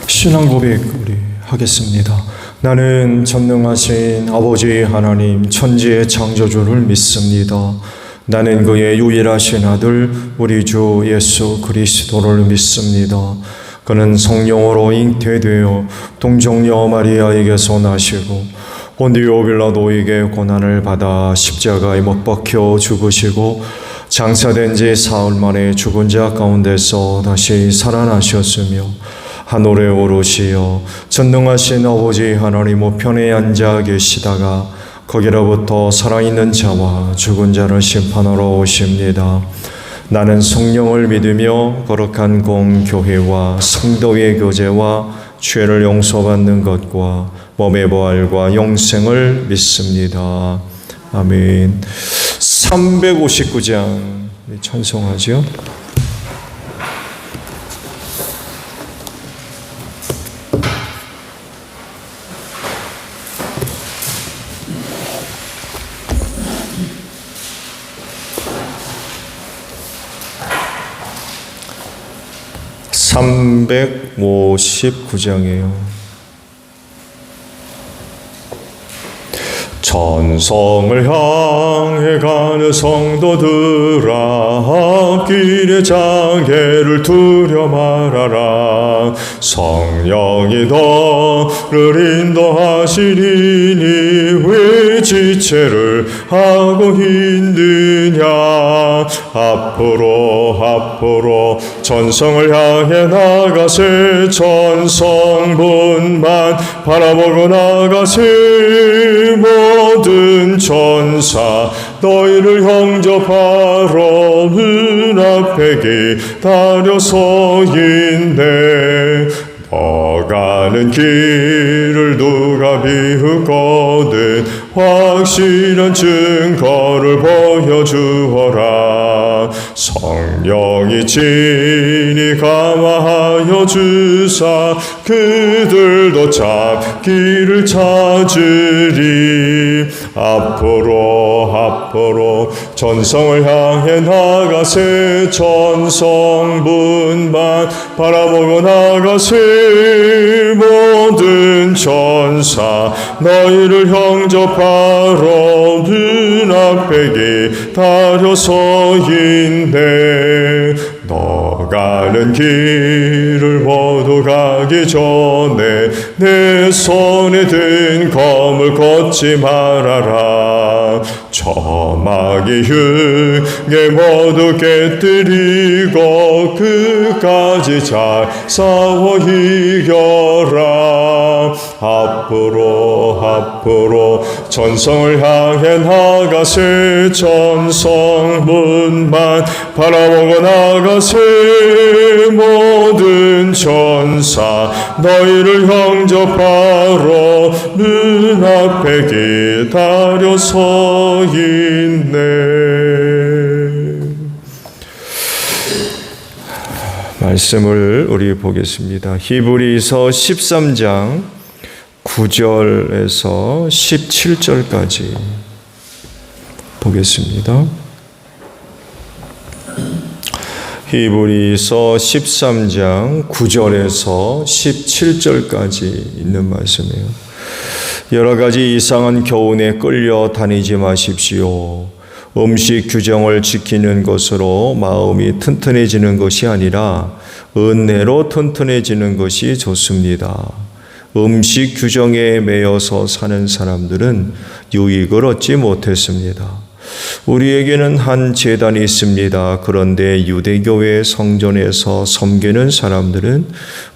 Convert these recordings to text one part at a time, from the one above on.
신앙 고백 우리 하겠습니다. 나는 전능하신 아버지 하나님 천지의 창조주를 믿습니다. 나는 그의 유일하신 아들 우리 주 예수 그리스도를 믿습니다. 그는 성령으로 잉태되어 동정녀 마리아에게서 나시고 본디오 빌라도에게 고난을 받아 십자가에 못 박혀 죽으시고 장사된 지 사흘 만에 죽은 자 가운데서 다시 살아나셨으며 하늘에 오르시어 전능하신 아버지 하나님 우편에 앉아 계시다가 거기로부터 살아있는 자와 죽은 자를 심판하러 오십니다. 나는 성령을 믿으며 거룩한 공교회와 성도의 교제와 죄를 용서받는 것과 몸의 부활과 영생을 믿습니다. 아멘. 359장 찬송하죠. (359장이에요) 천성을 향해 가는 성도들아 길의 장애를 두려 말아라. 성령이 너를 인도하시리니 왜 지체를 하고 있느냐. 앞으로 천성을 향해 나가세. 천성분만 바라보고 나가세. 모든 천사 너희를 영접하러 눈앞에 기다려서 있네. 너 가는 길을 누가 비웃거든 확실한 증거를 보여주어라. 성령이 친히 감화하여 주사 그들도 잡기를 찾으리. 앞으로 전성을 향해 나가세. 천성분만 바라보고 나가세. 모든 천사 너희를 영접하러 눈앞에 기다려서 있네. 너 가는 길을 모두 가기 전에 내 손에 든 검을 걷지 말아라. 저마귀 흉에 모두 깨뜨리고 끝까지 잘 싸워 이겨라. 앞으로 천성을 향해 나가세. 천성문만 바라보고 나가세. 모든 천사 너희를 영접하러 눈앞에 기다려서 있네. 말씀을 우리 보겠습니다. 히브리서 13장 9절에서 17절까지 보겠습니다. 히브리서 13장 9절에서 17절까지 있는 말씀이에요. 여러 가지 이상한 교훈에 끌려 다니지 마십시오. 음식 규정을 지키는 것으로 마음이 튼튼해지는 것이 아니라 은혜로 튼튼해지는 것이 좋습니다. 음식 규정에 매여서 사는 사람들은 유익을 얻지 못했습니다. 우리에게는 한 제단이 있습니다. 그런데 유대교회 성전에서 섬기는 사람들은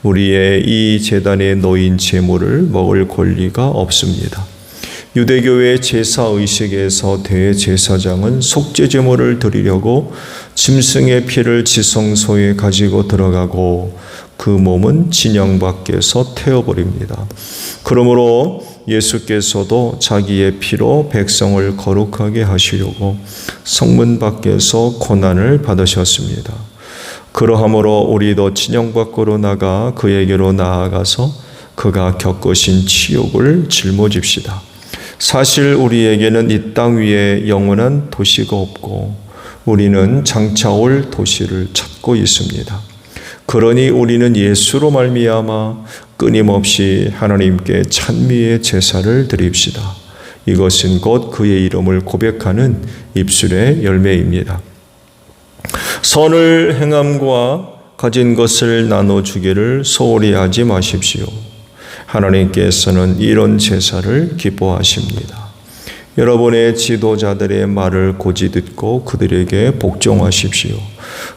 우리의 이 제단에 놓인 제물을 먹을 권리가 없습니다. 유대교회 제사의식에서 대제사장은 속죄제물을 드리려고 짐승의 피를 지성소에 가지고 들어가고 그 몸은 진영 밖에서 태워버립니다. 그러므로 예수께서도 자기의 피로 백성을 거룩하게 하시려고 성문 밖에서 고난을 받으셨습니다. 그러함으로 우리도 진영 밖으로 나가 그에게로 나아가서 그가 겪으신 치욕을 짊어집시다. 사실 우리에게는 이 땅 위에 영원한 도시가 없고 우리는 장차 올 도시를 찾고 있습니다. 그러니 우리는 예수로 말미암아 끊임없이 하나님께 찬미의 제사를 드립시다. 이것은 곧 그의 이름을 고백하는 입술의 열매입니다. 선을 행함과 가진 것을 나눠주기를 소홀히 하지 마십시오. 하나님께서는 이런 제사를 기뻐하십니다. 여러분의 지도자들의 말을 고지 듣고 그들에게 복종하십시오.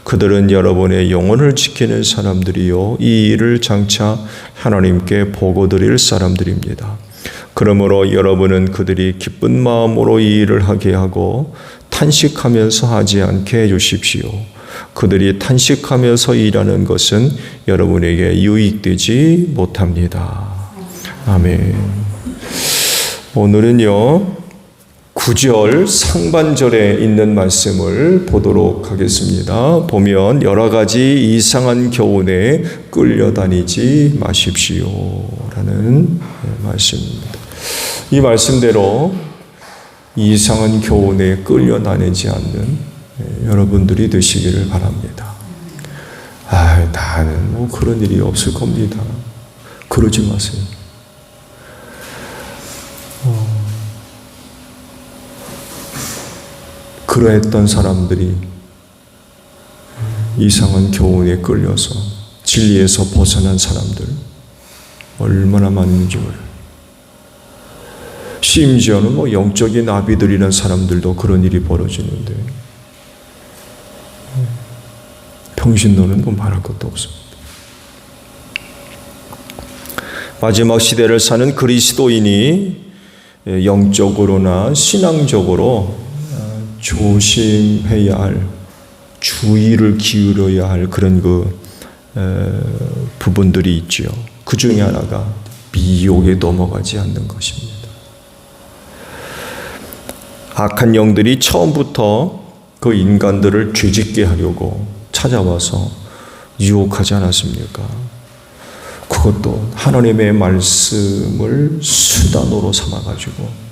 그들은 여러분의 영혼을 지키는 사람들이요, 이 일을 장차 하나님께 보고 드릴 사람들입니다. 그러므로 여러분은 그들이 기쁜 마음으로 이 일을 하게 하고 탄식하면서 하지 않게 해주십시오. 그들이 탄식하면서 일하는 것은 여러분에게 유익되지 못합니다. 아멘. 오늘은요, 9절 상반절에 있는 말씀을 보도록 하겠습니다. 보면 여러 가지 이상한 교훈에 끌려다니지 마십시오 라는 말씀입니다. 이 말씀대로 이상한 교훈에 끌려다니지 않는 여러분들이 되시기를 바랍니다. 나는 뭐 그런 일이 없을 겁니다. 그러지 마세요. 그러했던 사람들이 이상한 교훈에 끌려서 진리에서 벗어난 사람들 얼마나 많은지 몰라요. 심지어는 뭐 영적인 아비들이라는 사람들도 그런 일이 벌어지는데 평신도는 뭐 말할 것도 없습니다. 마지막 시대를 사는 그리스도인이 영적으로나 신앙적으로 조심해야 할, 주의를 기울여야 할 그런 부분들이 있지요. 그 중에 하나가 미혹에 넘어가지 않는 것입니다. 악한 영들이 처음부터 그 인간들을 죄짓게 하려고 찾아와서 유혹하지 않았습니까? 그것도 하나님의 말씀을 수단으로 삼아가지고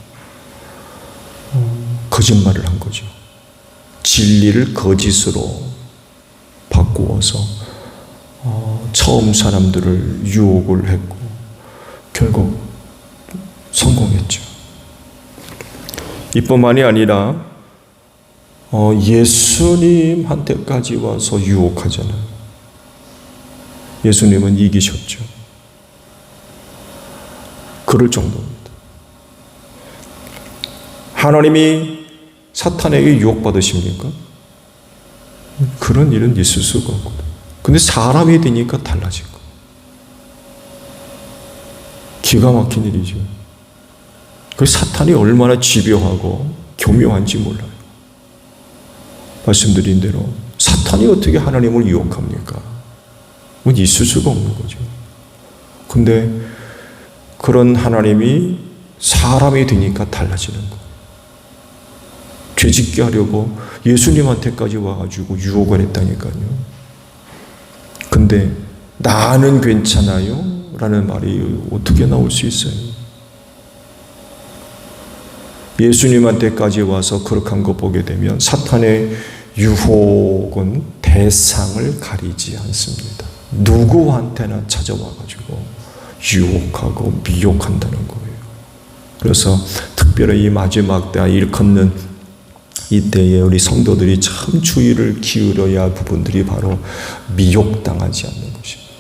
거짓말을 한 거죠. 진리를 거짓으로 바꾸어서 처음 사람들을 유혹을 했고 결국 성공했죠. 이뿐만이 아니라 예수님한테까지 와서 유혹하잖아요. 예수님은 이기셨죠. 그럴 정도입니다. 하나님이 사탄에게 유혹받으십니까? 그런 일은 있을 수가 없거든요. 근데 사람이 되니까 달라진 거. 기가 막힌 일이죠. 그 사탄이 얼마나 집요하고 교묘한지 몰라요. 말씀드린 대로 사탄이 어떻게 하나님을 유혹합니까? 뭐 있을 수가 없는 거죠. 근데 그런 하나님이 사람이 되니까 달라지는 거예요. 죄짓게 하려고 예수님한테까지 와가지고 유혹을 했다니까요. 근데 나는 괜찮아요? 라는 말이 어떻게 나올 수 있어요? 예수님한테까지 와서 그렇게 한 거 보게 되면 사탄의 유혹은 대상을 가리지 않습니다. 누구한테나 찾아와가지고 유혹하고 미혹한다는 거예요. 그래서 특별히 이 마지막 때 일컫는 이때에 우리 성도들이 참 주의를 기울여야 할 부분들이 바로 미혹당하지 않는 것입니다.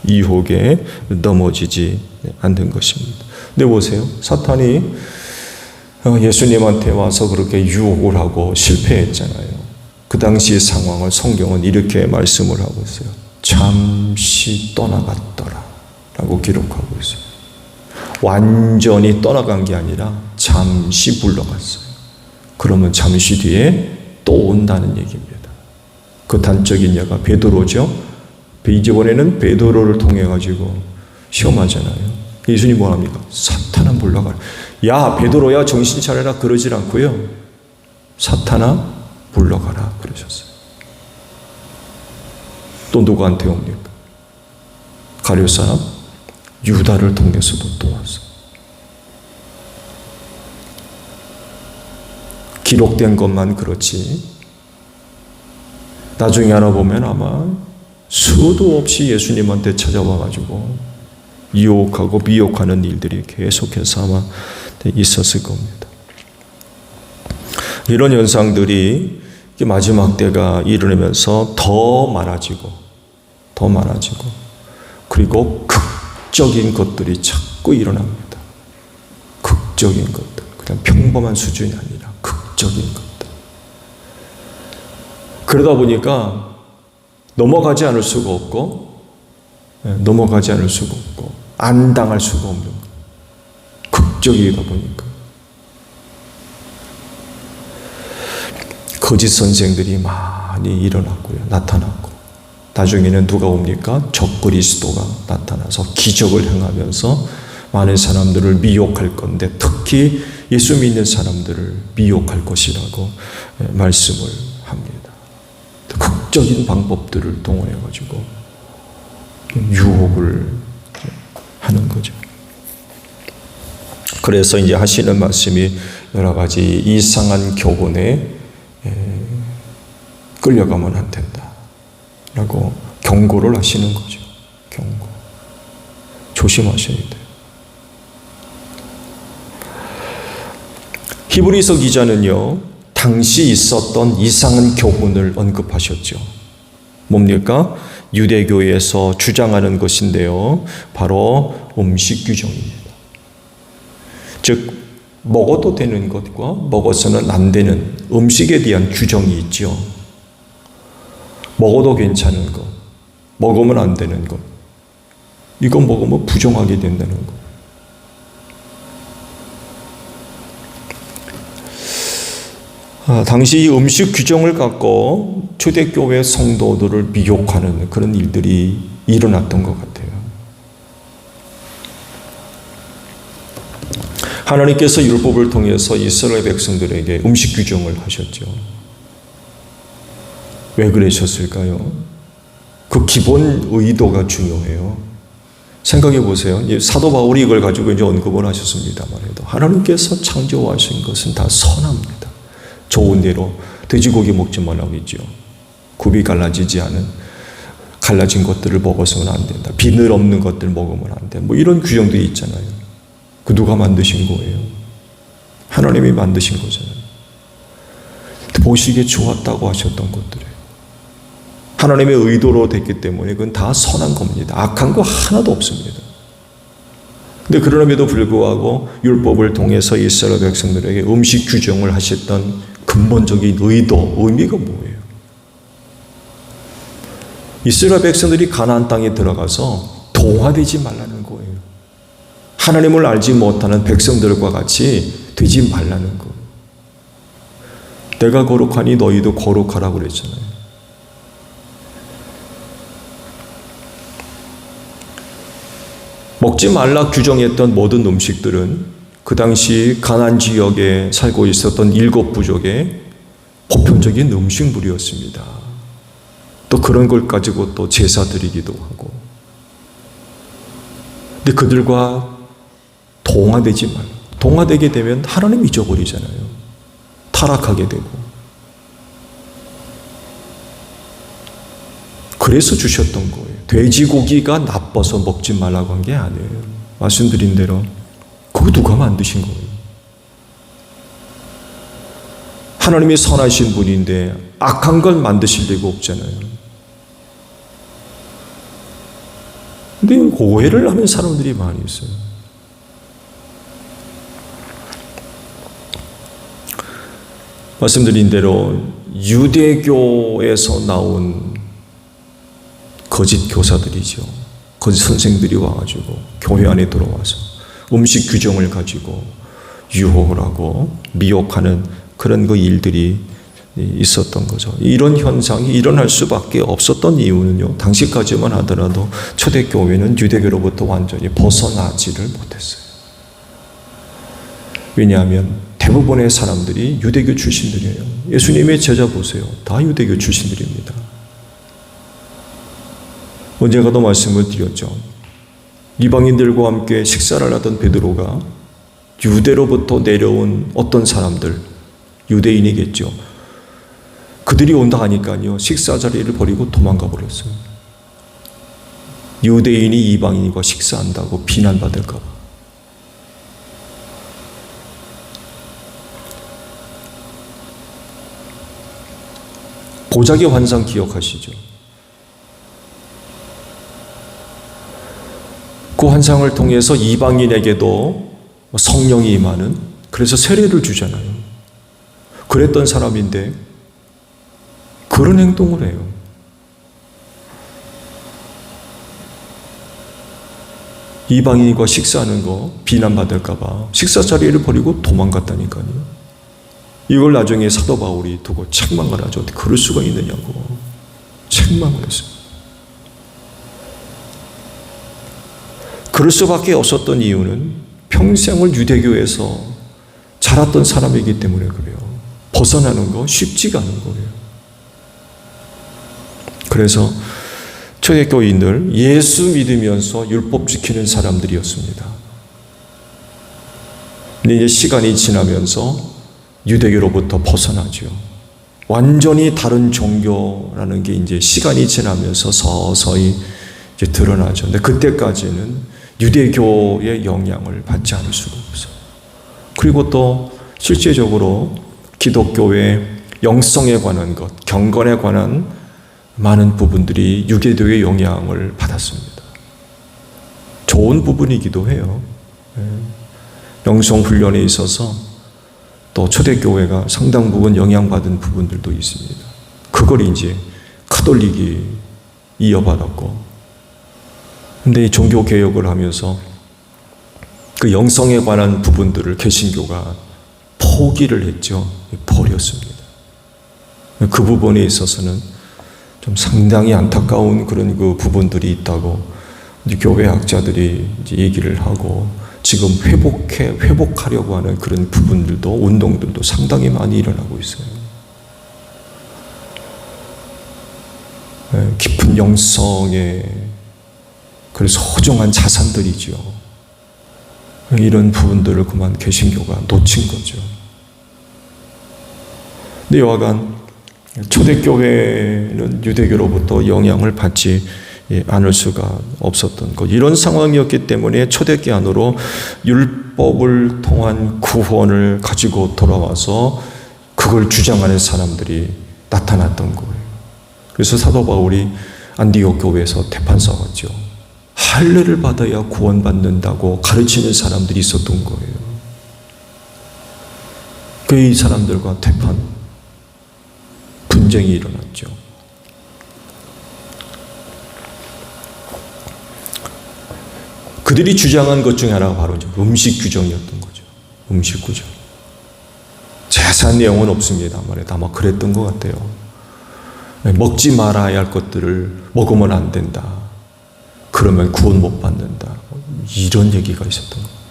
유혹에 넘어지지 않는 것입니다. 근데 보세요. 사탄이 예수님한테 와서 그렇게 유혹을 하고 실패했잖아요. 그 당시 상황을 성경은 이렇게 말씀을 하고 있어요. 잠시 떠나갔더라 라고 기록하고 있어요. 완전히 떠나간 게 아니라 잠시 물러갔어요. 그러면 잠시 뒤에 또 온다는 얘기입니다. 그 단적인 예가 베드로죠. 이번에는 베드로를 통해 가지고 시험하잖아요. 예수님 뭐합니까? 사탄아 물러가라. 야 베드로야 정신 차려라 그러질 않고요. 사탄아 물러가라 그러셨어요. 또 누구한테 옵니까? 가룟 사람 유다를 통해서도 또 왔어요. 기록된 것만 그렇지 나중에 알아보면 아마 수도 없이 예수님한테 찾아와가지고 유혹하고 미혹하는 일들이 계속해서 아마 있었을 겁니다. 이런 현상들이 마지막 때가 이르면서 더 많아지고 그리고 극적인 것들이 자꾸 일어납니다. 극적인 것들. 그냥 평범한 수준이 아니라 극적인 것들. 그러다 보니까 넘어가지 않을 수가 없고 안 당할 수가 없는 거예요. 극적이다 보니까. 거짓 선생들이 많이 일어났고요. 나타났고. 나중에는 누가 옵니까? 적그리스도가 나타나서 기적을 행하면서 많은 사람들을 미혹할 건데 특히 예수 믿는 사람들을 미혹할 것이라고 말씀을 합니다. 극적인 방법들을 동원해가지고 유혹을 하는 거죠. 그래서 이제 하시는 말씀이 여러 가지 이상한 교훈에 끌려가면 안 된다 라고 경고를 하시는 거죠. 경고. 조심하셔야 돼요. 히브리서 기자는요, 당시 있었던 이상한 교훈을 언급하셨죠. 뭡니까? 유대교에서 주장하는 것인데요. 바로 음식 규정입니다. 즉, 먹어도 되는 것과 먹어서는 안 되는 음식에 대한 규정이 있죠. 먹어도 괜찮은 것, 먹으면 안 되는 것, 이건 먹으면 부정하게 된다는 것. 당시 이 음식 규정을 갖고 초대교회 성도들을 미혹하는 그런 일들이 일어났던 것 같아요. 하나님께서 율법을 통해서 이스라엘 백성들에게 음식 규정을 하셨죠. 왜 그러셨을까요? 그 기본 의도가 중요해요. 생각해 보세요. 사도 바울이 이걸 가지고 이제 언급을 하셨습니다만 해도 하나님께서 창조하신 것은 다 선합니다. 좋은 대로 돼지고기 먹지 말라고 했죠. 굽이 갈라지지 않은 갈라진 것들을 먹어서는 안 된다. 비늘 없는 것들 먹으면 안 돼. 뭐 이런 규정들이 있잖아요. 그 누가 만드신 거예요? 하나님이 만드신 거잖아요. 보시기에 좋았다고 하셨던 것들이에요. 하나님의 의도로 됐기 때문에 그건 다 선한 겁니다. 악한 거 하나도 없습니다. 근데 그럼에도 불구하고 율법을 통해서 이스라엘 백성들에게 음식 규정을 하셨던 근본적인 의도, 의미가 뭐예요? 이스라엘 백성들이 가나안 땅에 들어가서 동화되지 말라는 거예요. 하나님을 알지 못하는 백성들과 같이 되지 말라는 거예요. 내가 거룩하니 너희도 거룩하라고 그랬잖아요. 먹지 말라 규정했던 모든 음식들은 그 당시 가나안 지역에 살고 있었던 7 부족의 보편적인 음식물이었습니다. 또 그런 걸 가지고 또 제사 드리기도 하고. 근데 그들과 동화되지 말라. 동화되게 되면 하나님 잊어버리잖아요. 타락하게 되고. 그래서 주셨던 거예요. 돼지고기가 나빠서 먹지 말라고 한 게 아니에요. 말씀드린 대로 그거 누가 만드신 거예요? 하나님이 선하신 분인데 악한 걸 만드실 리가 없잖아요. 근데 오해를 하는 사람들이 많이 있어요. 말씀드린 대로 유대교에서 나온 거짓 교사들이죠. 거짓 선생들이 와가지고 교회 안에 들어와서 음식 규정을 가지고 유혹을 하고 미혹하는 그런 그 일들이 있었던 거죠. 이런 현상이 일어날 수밖에 없었던 이유는요. 당시까지만 하더라도 초대교회는 유대교로부터 완전히 벗어나지를 못했어요. 왜냐하면 대부분의 사람들이 유대교 출신들이에요. 예수님의 제자 보세요. 다 유대교 출신들입니다. 언젠가도 말씀을 드렸죠. 이방인들과 함께 식사를 하던 베드로가 유대로부터 내려온 어떤 사람들, 유대인이겠죠. 그들이 온다 하니까요. 식사 자리를 버리고 도망가 버렸어요. 유대인이 이방인과 식사한다고 비난받을까 봐. 보자기 환상 기억하시죠? 그 환상을 통해서 이방인에게도 성령이 임하는, 그래서 세례를 주잖아요. 그랬던 사람인데 그런 행동을 해요. 이방인과 식사하는 거 비난받을까 봐 식사 자리를 버리고 도망갔다니까요. 이걸 나중에 사도 바울이 두고 책망을 하죠. 어떻게 그럴 수가 있느냐고 책망을 했어요. 그럴 수밖에 없었던 이유는 평생을 유대교에서 자랐던 사람이기 때문에 그래요. 벗어나는 거 쉽지가 않은 거예요. 그래서 초대교인들 예수 믿으면서 율법 지키는 사람들이었습니다. 근데 이제 시간이 지나면서 유대교로부터 벗어나죠. 완전히 다른 종교라는 게 이제 시간이 지나면서 서서히 이제 드러나죠. 근데 그때까지는 유대교의 영향을 받지 않을 수가 없어요. 그리고 또 실제적으로 기독교의 영성에 관한 것, 경건에 관한 많은 부분들이 유대교의 영향을 받았습니다. 좋은 부분이기도 해요. 영성 훈련에 있어서 또 초대교회가 상당 부분 영향받은 부분들도 있습니다. 그걸 이제 카톨릭이 이어받았고, 근데 이 종교 개혁을 하면서 그 영성에 관한 부분들을 개신교가 포기를 했죠. 버렸습니다. 그 부분에 있어서는 좀 상당히 안타까운 그런 그 부분들이 있다고 이제 교회 학자들이 이제 얘기를 하고, 지금 회복하려고 하는 그런 부분들도, 운동들도 상당히 많이 일어나고 있어요. 깊은 영성의 그 소중한 자산들이죠. 이런 부분들을 그만 개신교가 놓친 거죠. 근데 여하간 초대교회는 유대교로부터 영향을 받지 않을 수가 없었던 것. 이런 상황이었기 때문에 초대교회 안으로 율법을 통한 구원을 가지고 돌아와서 그걸 주장하는 사람들이 나타났던 거예요. 그래서 사도 바울이 안디옥 교회에서 대판 싸웠죠. 할례를 받아야 구원받는다고 가르치는 사람들이 있었던 거예요. 그 사람들과 대판, 분쟁이 일어났죠. 그들이 주장한 것 중에 하나가 바로 음식 규정이었던 거죠. 음식 규정. 자세한 내용은 없습니다만 아마 그랬던 것 같아요. 먹지 말아야 할 것들을 먹으면 안 된다. 그러면 구원 못 받는다. 이런 얘기가 있었던 것 같아요.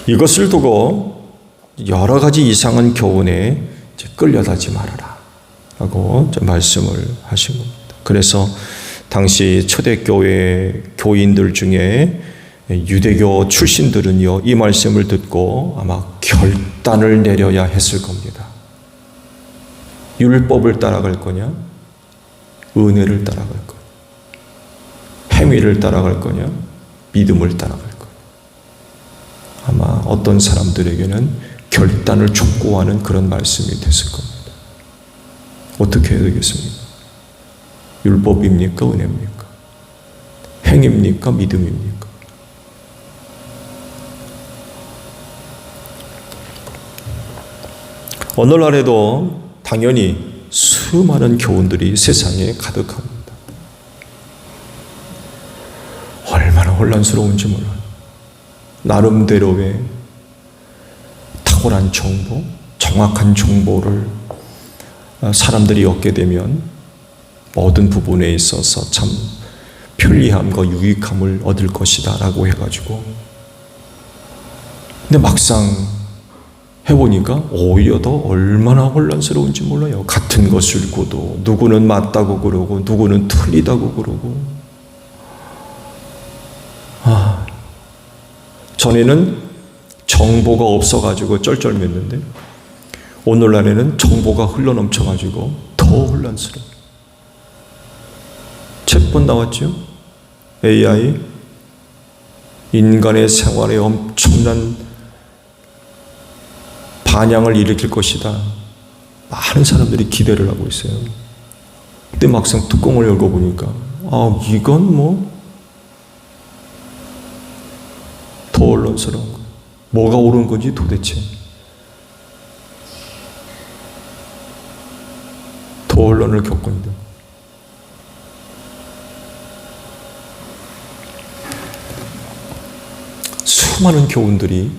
이것을 두고 여러 가지 이상한 교훈에 끌려다지 말아라 라고 말씀을 하신 겁니다. 그래서 당시 초대교회 교인들 중에 유대교 출신들은요, 이 말씀을 듣고 아마 결단을 내려야 했을 겁니다. 율법을 따라갈 거냐? 은혜를 따라갈 거냐? 행위를 따라갈 거냐? 믿음을 따라갈 거냐? 아마 어떤 사람들에게는 결단을 촉구하는 그런 말씀이 됐을 겁니다. 어떻게 해야 되겠습니까? 율법입니까? 은혜입니까? 행입니까? 믿음입니까? 오늘날에도 당연히 수많은 교훈들이 세상에 가득합니다. 얼마나 혼란스러운지 몰라요. 나름대로의 탁월한 정보, 정확한 정보를 사람들이 얻게 되면 모든 부분에 있어서 참 편리함과 유익함을 얻을 것이다 라고 해가지고, 근데 막상 해보니까 오히려 더 얼마나 혼란스러운지 몰라요. 같은 것을 고도 누구는 맞다고 그러고 누구는 틀리다고 그러고. 전에는 정보가 없어가지고 쩔쩔맸는데 오늘날에는 정보가 흘러넘쳐가지고 더 더 혼란스러워. 책본 나왔죠? AI 인간의 생활에 엄청난 반향을 일으킬 것이다. 많은 사람들이 기대를 하고 있어요. 근데 막상 뚜껑을 열고 보니까 이건 더 혼란스러운 거예요. 뭐가 옳은 건지 도대체 더 혼란을 겪고 있는. 수많은 교훈들이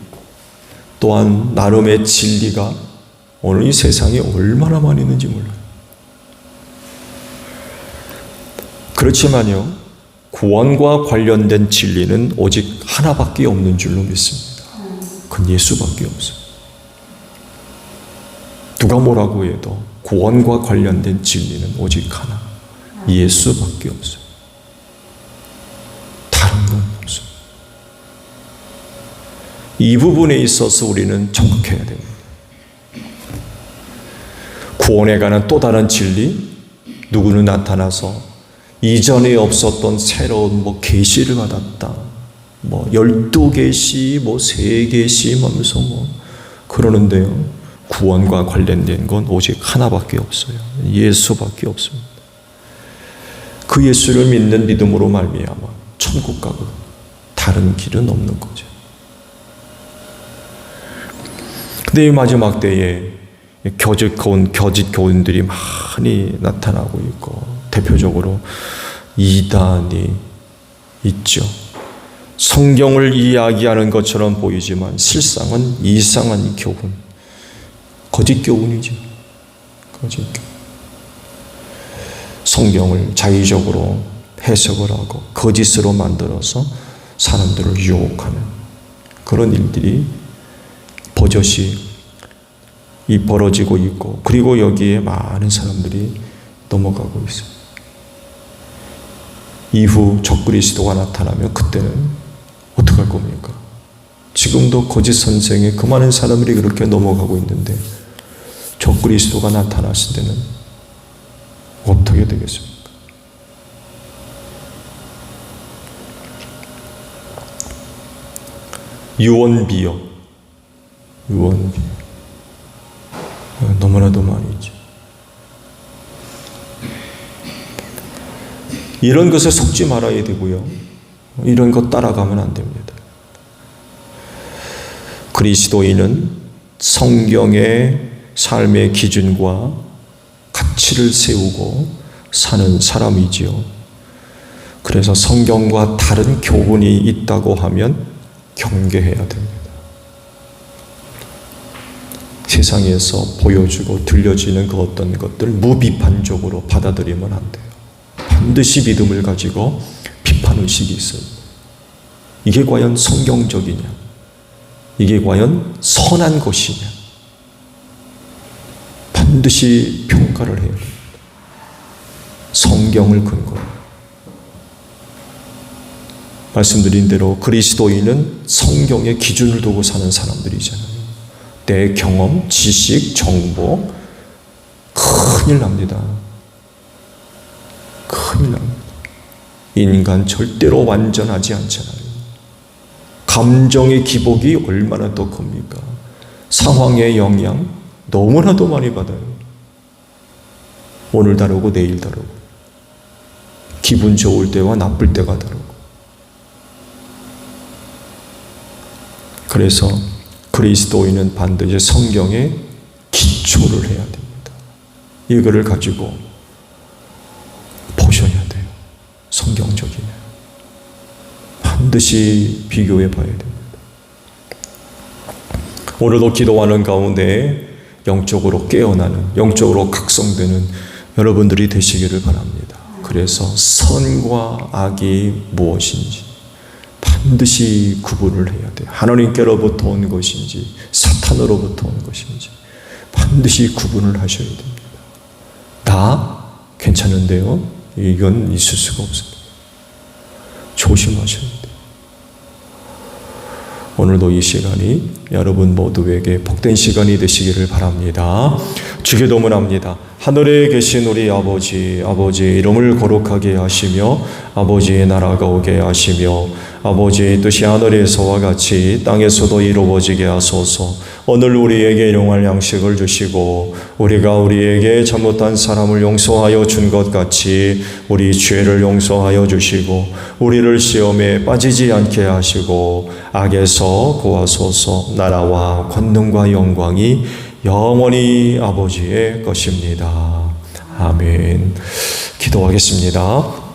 또한 나름의 진리가 오늘 이 세상에 얼마나 많이 있는지 몰라요. 그렇지만요, 구원과 관련된 진리는 오직 하나밖에 없는 줄로 믿습니다. 그건 예수밖에 없어요. 누가 뭐라고 해도 구원과 관련된 진리는 오직 하나, 예수밖에 없어요. 다른 건 없어요. 이 부분에 있어서 우리는 정확해야 됩니다. 구원에 관한 또 다른 진리, 누구는 나타나서 이전에 없었던 새로운 계시를 받았다. 12계시, 3계시 하면서 그러는데요. 구원과 관련된 건 오직 하나밖에 없어요. 예수밖에 없습니다. 그 예수를 믿는 믿음으로 말미암아 천국 가고 다른 길은 없는 거죠. 근데 이 마지막 때에 거짓 교훈들이 많이 나타나고 있고, 대표적으로 이단이 있죠. 성경을 이야기하는 것처럼 보이지만 실상은 이상한 교훈, 거짓 교훈이죠. 거짓 교훈. 성경을 자의적으로 해석을 하고 거짓으로 만들어서 사람들을 유혹하는 그런 일들이 버젓이 벌어지고 있고, 그리고 여기에 많은 사람들이 넘어가고 있어요. 이후 적그리스도가 나타나면 그때는 어떻게 할 겁니까? 지금도 거짓 선생에 그 많은 사람들이 그렇게 넘어가고 있는데 적그리스도가 나타났을 때는 어떻게 되겠습니까? 유언비어, 너무나도 많이 있죠. 이런 것에 속지 말아야 되고요. 이런 것 따라가면 안 됩니다. 그리스도인은 성경의 삶의 기준과 가치를 세우고 사는 사람이지요. 그래서 성경과 다른 교훈이 있다고 하면 경계해야 됩니다. 세상에서 보여주고 들려지는 그 어떤 것들 무비판적으로 받아들이면 안 돼요. 반드시 믿음을 가지고 비판의식이 있어요. 이게 과연 성경적이냐? 이게 과연 선한 것이냐? 반드시 평가를 해야 됩니다. 성경을 근거로. 말씀드린 대로 그리스도인은 성경의 기준을 두고 사는 사람들이잖아요. 내 경험, 지식, 정보, 큰일 납니다. 큰일 납니다. 인간 절대로 완전하지 않잖아요. 감정의 기복이 얼마나 더 큽니까? 상황의 영향 너무나도 많이 받아요. 오늘 다르고 내일 다르고, 기분 좋을 때와 나쁠 때가 다르고. 그래서 그리스도인은 반드시 성경에 기초를 해야 됩니다. 이거를 가지고 보셔야 돼요. 성경적이냐. 반드시 비교해 봐야 됩니다. 오늘도 기도하는 가운데 영적으로 깨어나는, 영적으로 각성되는 여러분들이 되시기를 바랍니다. 그래서 선과 악이 무엇인지 반드시 구분을 해야 돼요. 하나님께로부터 온 것인지 사탄으로부터 온 것인지 반드시 구분을 하셔야 됩니다. 다 괜찮은데요? 이건 있을 수가 없습니다. 조심하셔야 돼요. 오늘도 이 시간이 여러분 모두에게 복된 시간이 되시기를 바랍니다. 주기도문 합니다. 하늘에 계신 우리 아버지, 아버지의 이름을 거룩하게 하시며 아버지의 나라가 오게 하시며 아버지의 뜻이 하늘에서와 같이 땅에서도 이루어지게 하소서. 오늘 우리에게 일용할 양식을 주시고 우리가 우리에게 잘못한 사람을 용서하여 준 것 같이 우리 죄를 용서하여 주시고 우리를 시험에 빠지지 않게 하시고 악에서 구하소서. 나라와 권능과 영광이 영원히 아버지의 것입니다. 아멘. 기도하겠습니다.